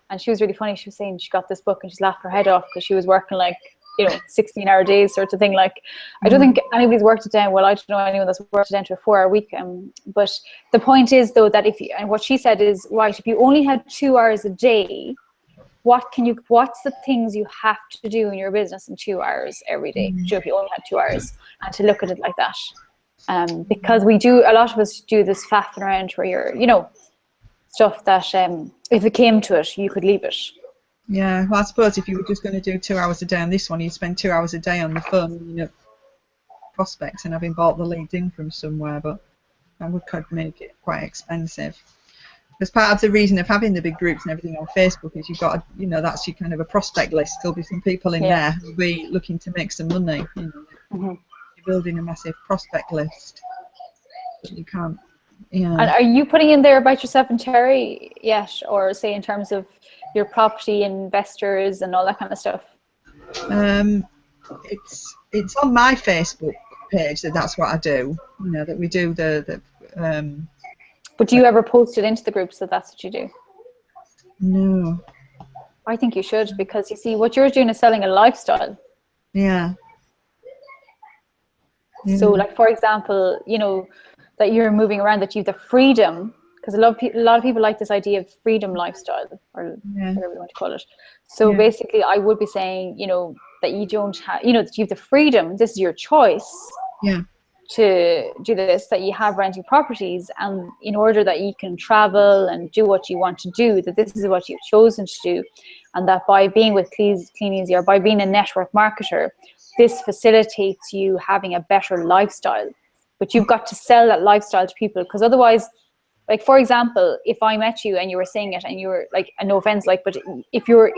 and she was really funny. She was saying she got this book and she's laughing her head off because she was working like, you know, 16-hour days sort of thing. Like, I don't think anybody's worked it down. Well, I don't know anyone that's worked it down to a 4-hour week. But the point is though, that and what she said is, right, if you only had 2 hours a day, what's the things you have to do in your business in 2 hours every day? If you only had 2 hours, and to look at it like that. Because a lot of us do this faffing around where you're, you know, stuff that if it came to it, you could leave it. Yeah, well, I suppose if you were just going to do 2 hours a day on this one, you'd spend 2 hours a day on the phone, you know, prospects and having bought the leads in from somewhere, but that could make it quite expensive. Because part of the reason of having the big groups and everything on Facebook is you've got, you know, that's your kind of a prospect list. There'll be some people in there who'll be looking to make some money. You know, you're building a massive prospect list. But you can't. Yeah. And are you putting in there about yourself and Terry yet, or say in terms of your property investors and all that kind of stuff? It's on my Facebook page that's what I do. You know, that we do the But do you ever post it into the groups that that's what you do? No. I think you should, because you see, what you're doing is selling a lifestyle. Yeah. So, like, for example, you know, that you're moving around, that you have the freedom, because a lot of people like this idea of freedom lifestyle, or whatever you want to call it. So basically, I would be saying, you know, that you don't have, you know, that you have the freedom. This is your choice. Yeah. To do this, that you have renting properties, and in order that you can travel and do what you want to do, that this is what you've chosen to do, and that by being with Clean Easy, or by being a network marketer, this facilitates you having a better lifestyle. But you've got to sell that lifestyle to people, because otherwise, like, for example, if I met you and you were saying it and you were like, and no offense, like, but if you're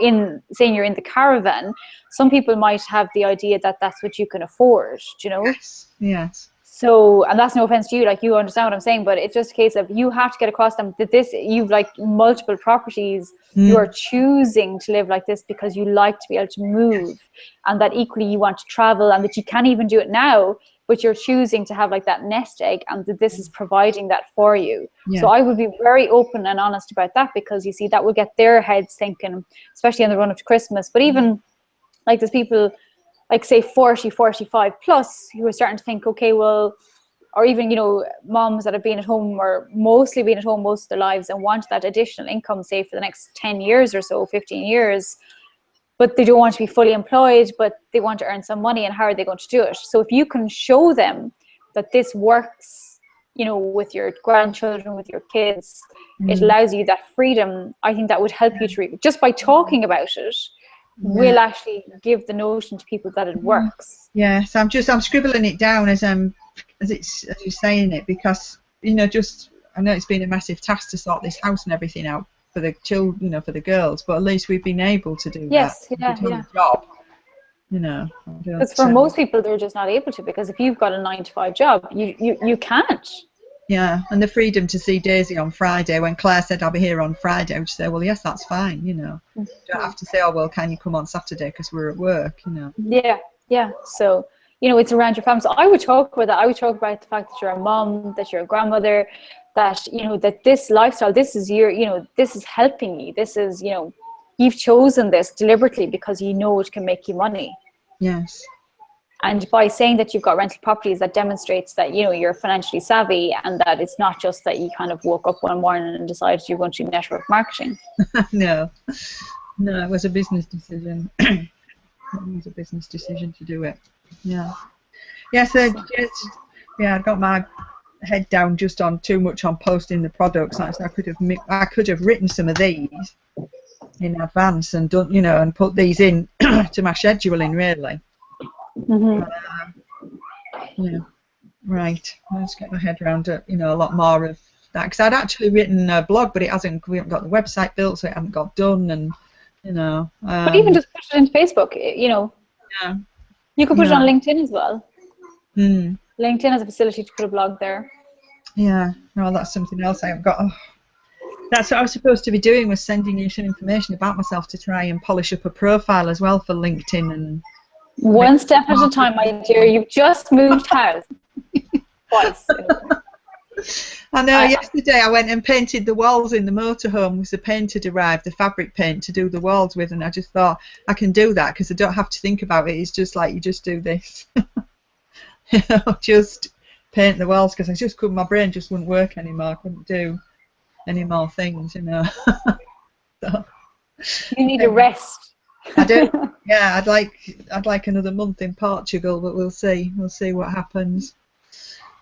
saying you're in the caravan, some people might have the idea that that's what you can afford, you know? Yes. So, and that's no offense to you, like, you understand what I'm saying, but it's just a case of you have to get across them that you've like multiple properties, you are choosing to live like this because you like to be able to move, and that equally you want to travel, and that you can't even do it now, but you're choosing to have like that nest egg, and that this is providing that for you. So I would be very open and honest about that, because you see, that would get their heads thinking, especially in the run up to Christmas. But even like, there's people like, say 40, 45 plus, who are starting to think, okay, well, or even, you know, moms that have been at home, or mostly been at home most of their lives, and want that additional income, say for the next 10 years or so, 15 years, but they don't want to be fully employed, but they want to earn some money, and how are they going to do it? So if you can show them that this works, you know, with your grandchildren, with your kids, it allows you that freedom. I think that would help you to, just by talking about it, will actually give the notion to people that it works. Yes, I'm scribbling it down as you're saying it, because, you know, I know it's been a massive task to sort this house and everything out for the children, you know, for the girls, but at least we've been able to do that. The job, you know. Because for most people, they're just not able to, because if you've got a 9-to-5 job, you can't. Yeah, and the freedom to see Daisy on Friday. When Claire said I'll be here on Friday, I would say, well, yes, that's fine, you know. You don't have to say, oh, well, can you come on Saturday because we're at work, you know. Yeah. So, you know, it's around your family. So I would talk about that. I would talk about the fact that you're a mom, that you're a grandmother, that, you know, that this lifestyle, this is your, you know, this is helping you. This is, you know, you've chosen this deliberately because you know it can make you money. Yes. And by saying that you've got rental properties, that demonstrates that, you know, you're financially savvy, and that it's not just that you kind of woke up one morning and decided you're going to do network marketing. No, it was a business decision. It was a business decision to do it. Yeah. Yes, yeah, I got my head down just on too much on posting the products. Like, so I could have written some of these in advance and done, you know, and put these in to my scheduling, really. Yeah, right. Let's get my head around it, you know, a lot more of that, because I'd actually written a blog, but we haven't got the website built, so it hadn't got done, and you know. But even just put it into Facebook, you know. Yeah. You could put it on LinkedIn as well. Mm. LinkedIn has a facility to put a blog there. Yeah. No, that's something else I haven't got. Oh. That's what I was supposed to be doing, was sending you some information about myself to try and polish up a profile as well for LinkedIn. And one step at a time, my dear. You've just moved house twice. I know. Yesterday I went and painted the walls in the motorhome. Was the paint had arrived, the fabric paint to do the walls with, and I just thought I can do that because I don't have to think about it. It's just like you just do this, you know, just paint the walls, because I just couldn't. My brain just wouldn't work anymore. I couldn't do any more things, you know. So, you need a rest. I do. Yeah, I'd like another month in Portugal, but we'll see. We'll see what happens.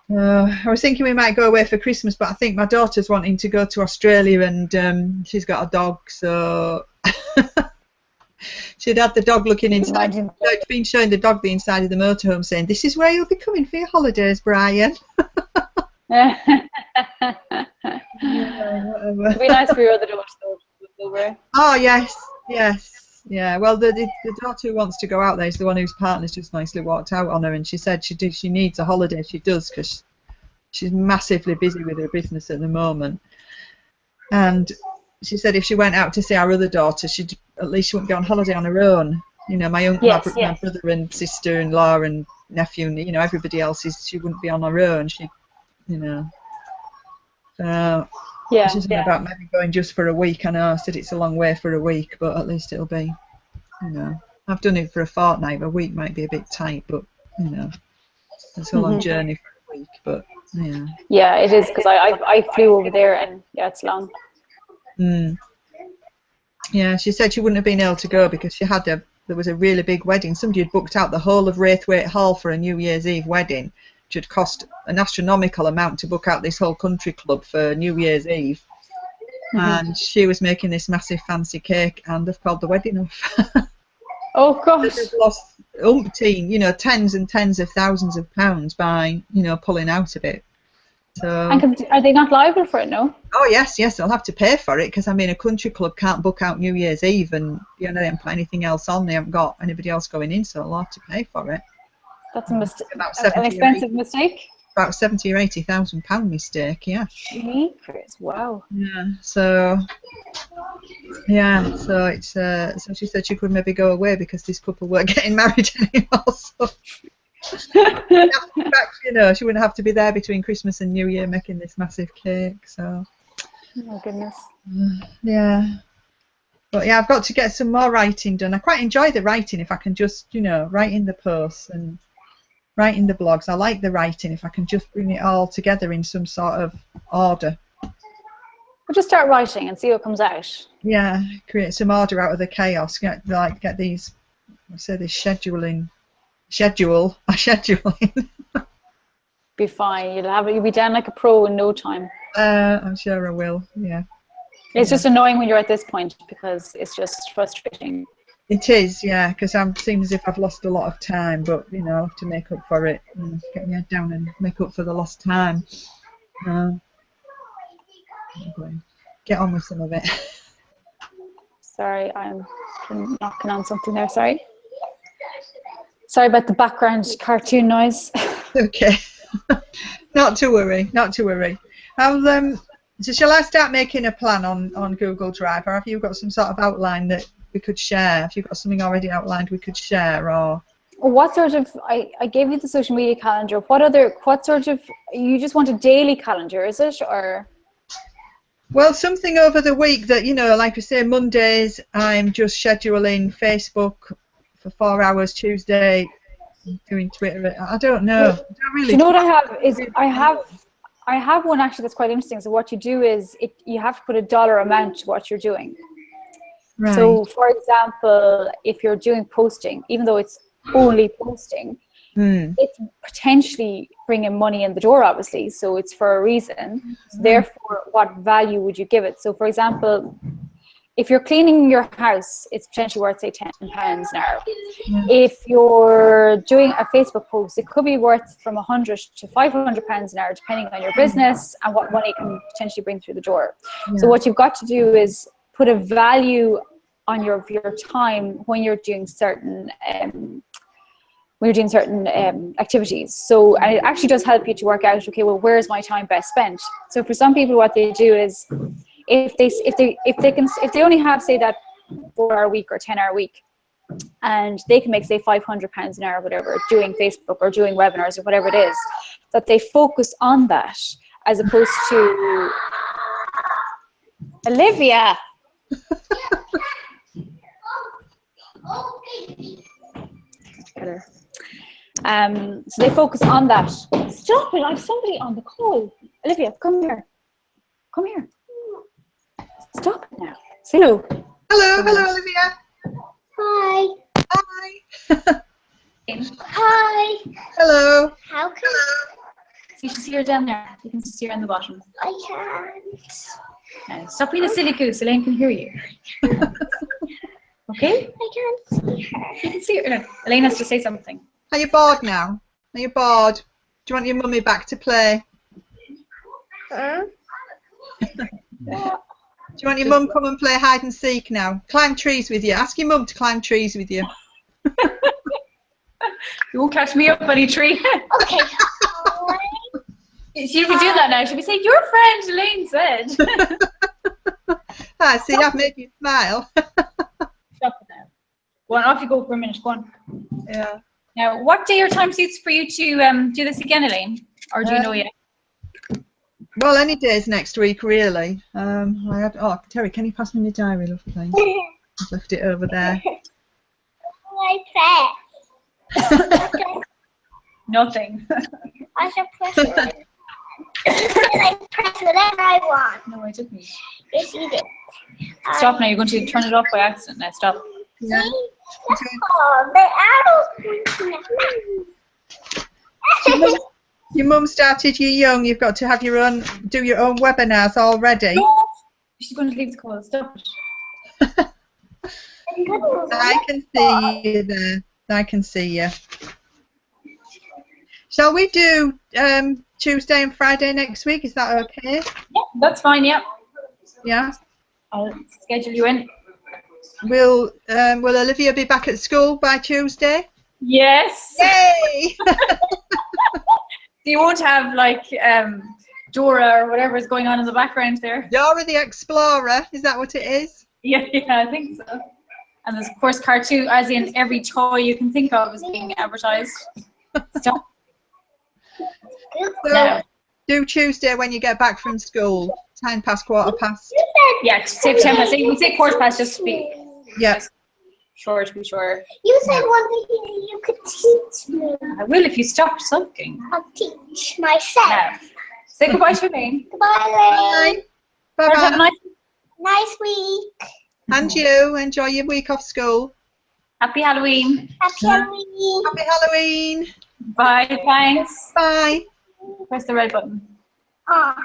I was thinking we might go away for Christmas, but I think my daughter's wanting to go to Australia, and she's got a dog, so she'd had the dog looking inside. She'd been showing the dog the inside of the motorhome, saying, "This is where you'll be coming for your holidays, Brian." Yeah, it'd be nice for your other daughter, though. Oh yes. Yeah, well, the daughter who wants to go out there is the one whose partner's just nicely walked out on her, and she said she needs a holiday. She does, because she's massively busy with her business at the moment. And she said if she went out to see our other daughter, at least she wouldn't go on holiday on her own. You know, my brother and sister-in-law and nephew, and you know, everybody else she wouldn't be on her own. She, you know. So. She's about maybe going just for a week. I know I said it's a long way for a week, but at least it'll be, you know. I've done it for a fortnight. A week might be a bit tight, but you know, it's a long journey for a week. But yeah. Yeah, it is, because I flew over there, and yeah, it's long. Yeah, she said she wouldn't have been able to go because there was a really big wedding. Somebody had booked out the whole of Wraithwaite Hall for a New Year's Eve wedding, which had cost an astronomical amount to book out this whole country club for New Year's Eve. And she was making this massive fancy cake, and they've called the wedding off. Oh gosh. They've lost umpteen, you know, tens and tens of thousands of pounds by, you know, pulling out of it. So. And are they not liable for it? No. Oh yes, they'll have to pay for it, because I mean, a country club can't book out New Year's Eve, and you know, they haven't put anything else on. They haven't got anybody else going in, so they'll have to pay for it. That's an expensive mistake. About £70,000 or £80,000 mistake, yeah. Jeepers, wow. Yeah, so it's so she said she could maybe go away because this couple weren't getting married anymore. So you know, she wouldn't have to be there between Christmas and New Year making this massive cake. So. Oh my goodness. Yeah. But yeah, I've got to get some more writing done. I quite enjoy the writing if I can just, you know, write in the posts and write in the blogs. I like the writing if I can just bring it all together in some sort of order. We'll just start writing and see what comes out. Yeah, create some order out of the chaos. Get these, this scheduling. Be fine. You'll be down like a pro in no time. I'm sure I will. Yeah. It's just annoying when you're at this point, because it's just frustrating. It is, yeah, because I'm seeing as if I've lost a lot of time, but you know, I have to make up for it and get my head down and make up for the lost time. Get on with some of it. Sorry, I'm knocking on something there. Sorry about the background cartoon noise. Okay. Not to worry. So shall I start making a plan on Google Drive, or have you got some sort of outline that we could share? Have you got something already outlined we could share, or? what sort of, I gave you the social media calendar. What sort of, you just want a daily calendar, is it? Or? Well, something over the week that, you know, like I say, Mondays, I'm just scheduling Facebook for 4 hours. Tuesday, doing Twitter. I don't know. I don't really. Do you know what I have? I have one actually that's quite interesting. So what you do is you have to put a dollar amount to what you're doing. Right. So, for example, if you're doing posting, even though it's only posting, it's potentially bringing money in the door, obviously. So it's for a reason. So therefore, what value would you give it? So, for example, if you're cleaning your house, it's potentially worth, say, £10 an hour. If you're doing a Facebook post, it could be worth from £100 to £500 an hour, depending on your business and what money it can potentially bring through the door. So what you've got to do is put a value on your time when you're doing certain activities. So, and it actually does help you to work out, okay, well, where's my time best spent? So for some people, what they do is, if they only have, say, that 4-hour week or 10-hour week, and they can make, say, £500 an hour or whatever, doing Facebook or doing webinars or whatever it is, that they focus on that as opposed to Olivia. So they focus on that. Stop it! I have somebody on the call. Olivia, come here. Come here. Stop it now. Say hello. Hello, Olivia. Hi. Hi. Hi. Hello. How can So you should see her down there. You can see her on the bottom. I can't? Now, stop being a silly goose. Elaine can hear you. Okay? I can't see her. You can see her. No, Elaine has to say something. Are you bored now? Are you bored? Do you want your mummy back to play? Huh? Do you want your mum come and play hide and seek now? Climb trees with you. Ask your mum to climb trees with you. You won't catch me up any tree. Okay. She'll be doing that now. She'll be saying, your friend Elaine said. See, I've made you smile. Stop it now. Go on, off you go for a minute. Go on. Yeah. Now, what day or time suits for you to do this again, Elaine? Or do you know yet? Well, any days next week, really. Terry, can you pass me the diary, love, please? I've left it over there. I press. Nothing. I should press it. I press whatever I want. No, I didn't. Yes, you did. Stop now. You're going to turn it off by accident. Now, stop. Yeah. Oh, the arrow's pointing at me. Your mum started you young. You've got to do your own webinars already. No. She's going to leave the call. Stop it. I can see you there. I can see you. Shall we do Tuesday and Friday next week? Is that okay? Yeah, that's fine. Yeah. Yeah. I'll schedule you in. Will Olivia be back at school by Tuesday? Yes. Yay! You won't have like Dora or whatever is going on in the background there. Dora the Explorer. Is that what it is? Yeah, I think so. And there's of course cartoon, as in every toy you can think of is being advertised. Stop. So, do Tuesday when you get back from school. 10 past, quarter past. Yeah, say 10 past. We say quarter past just to be. Yeah. Sure, to be sure. You said one thing you could teach me. I will if you stop sulking. I'll teach myself. Now, say goodbye to Elaine. Goodbye, Elaine. Bye. Have a Bye. Nice week. And you enjoy your week off school. Happy Halloween. Happy Halloween. Happy Halloween. Bye. Thanks. Bye. Press the red button. Aw.